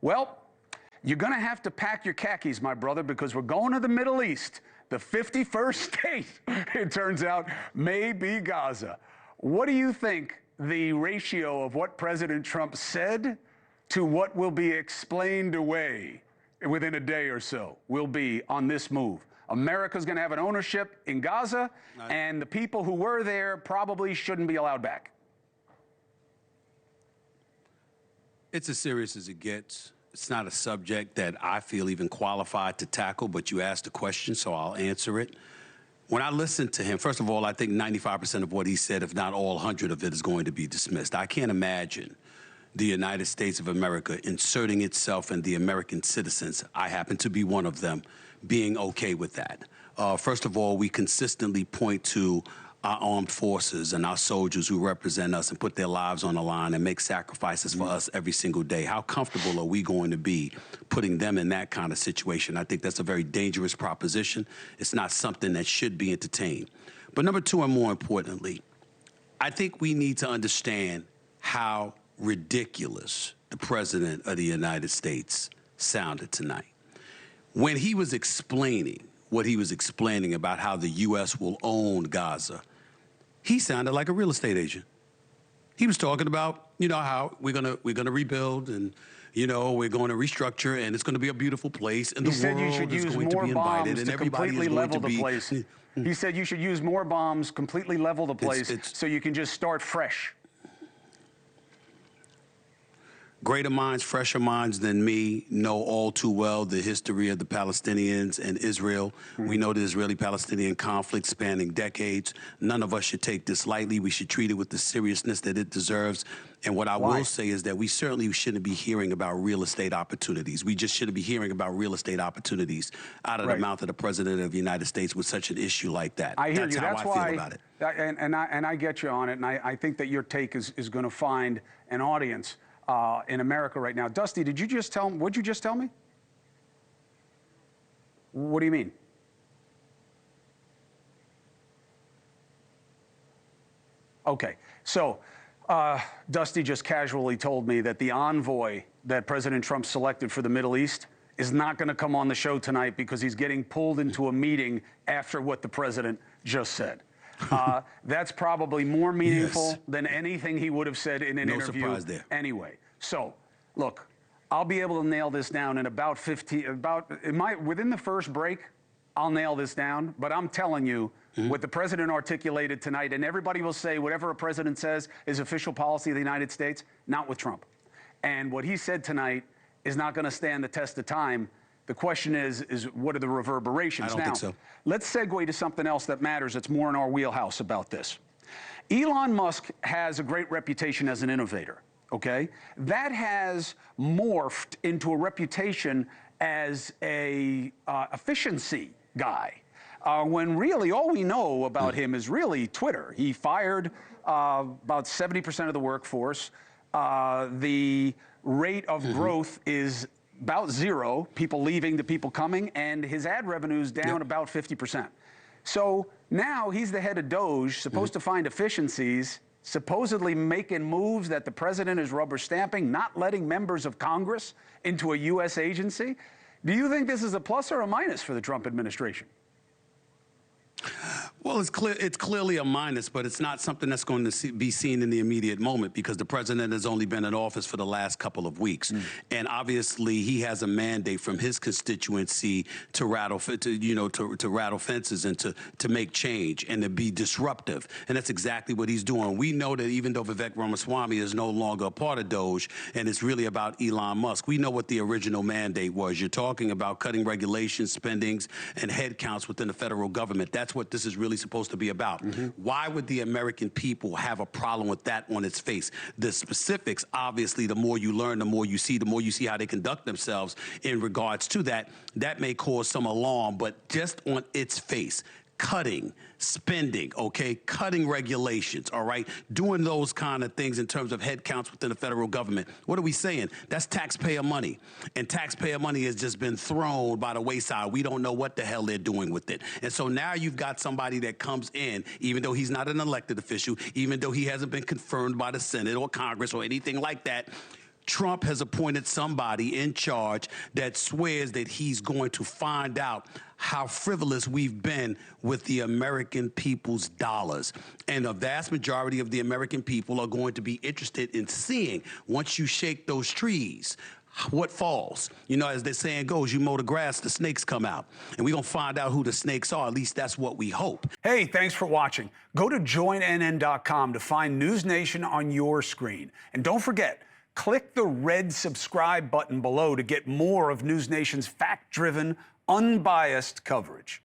Well, you're going to have to pack your khakis, my brother, because we're going to the Middle East. The 51st state, it turns out, may be Gaza. What do you think the ratio of what President Trump said to what will be explained away within a day or so will be on this move? America's going to have an ownership in Gaza, and the people who were there probably shouldn't be allowed back. It's as serious as it gets. It's not a subject that I feel even qualified to tackle, but you asked a question, so I'll answer it. When I listened to him, first of all, I think 95% of what he said, if not all 100 of it, is going to be dismissed. I can't imagine the United States of America inserting itself and the American citizens, I happen to be one of them, being okay with that. First of all, we consistently point to our armed forces and our soldiers who represent us and put their lives on the line and make sacrifices for us every single day. How comfortable are we going to be putting them in that kind of situation? I think that's a very dangerous proposition. It's not something that should be entertained. But number two, and more importantly, I think we need to understand how ridiculous the President of the United States sounded tonight. When he was explaining what he was explaining about how the U.S. will own Gaza, he sounded like a real estate agent. He was talking about, you know, how we're gonna rebuild and, you know, we're going to restructure and it's going to be a beautiful place and the world is going to be invited and everybody is going to be. He said you should use more bombs, completely level the place, so you can just start fresh. Greater minds, fresher minds than me know all too well the history of the Palestinians and Israel. We know the Israeli-Palestinian conflict spanning decades. None of us should take this lightly. We should treat it with the seriousness that it deserves. And what I will say is that we certainly shouldn't be hearing about real estate opportunities. We just shouldn't be hearing about real estate opportunities out of the mouth of the President of the United States with such an issue like that. I hear That's you. how That's I why, feel about it. And I get you on it, and I think that your take is going to find an audience in America right now. Dusty, did you just tell me? What'd you just tell me? What do you mean? Okay, so Dusty just casually told me that the envoy that President Trump selected for the Middle East is not going to come on the show tonight because he's getting pulled into a meeting after what the president just said. That's probably more meaningful than anything he would have said in an interview. No surprise there. Anyway, so look, I'll be able to nail this down in about 15, within the first break, I'll nail this down. But I'm telling you, what the president articulated tonight, and everybody will say whatever a president says is official policy of the United States, not with Trump. And what he said tonight is not going to stand the test of time. The question is what are the reverberations? I don't think so. Let's segue to something else that matters. It's more in our wheelhouse about this. Elon Musk has a great reputation as an innovator, okay? That has morphed into a reputation as a efficiency guy, when really all we know about him is really Twitter. He fired about 70% of the workforce. The rate of growth is about zero, people leaving to people coming, and his ad revenue's down about 50%. So now he's the head of DOGE, supposed to find efficiencies, supposedly making moves that the president is rubber stamping, not letting members of Congress into a U.S. agency. Do you think this is a plus or a minus for the Trump administration? Well, it's clearly a minus, but it's not something that's going to be seen in the immediate moment because the president has only been in office for the last couple of weeks, and obviously he has a mandate from his constituency to rattle fences and to make change and to be disruptive, and that's exactly what he's doing. We know that even though Vivek Ramaswamy is no longer a part of DOGE, and it's really about Elon Musk, we know what the original mandate was. You're talking about cutting regulations, spendings, and headcounts within the federal government. That's what this is really supposed to be about. Why would the American people have a problem with that on its face? The specifics, obviously, the more you learn, the more you see how they conduct themselves in regards to that, that may cause some alarm, but just on its face, cutting, spending, okay, cutting regulations, all right, doing those kind of things in terms of headcounts within the federal government. What are we saying? That's taxpayer money, and taxpayer money has just been thrown by the wayside. We don't know what the hell they're doing with it. And so now you've got somebody that comes in, even though he's not an elected official, even though he hasn't been confirmed by the Senate or Congress or anything like that, Trump has appointed somebody in charge that swears that he's going to find out how frivolous we've been with the American people's dollars. And a vast majority of the American people are going to be interested in seeing, once you shake those trees, what falls. You know, as the saying goes, you mow the grass, the snakes come out. And we're going to find out who the snakes are. At least that's what we hope. Hey, thanks for watching. Go to joinnn.com to find NewsNation on your screen. And don't forget, click the red subscribe button below to get more of NewsNation's fact-driven, unbiased coverage.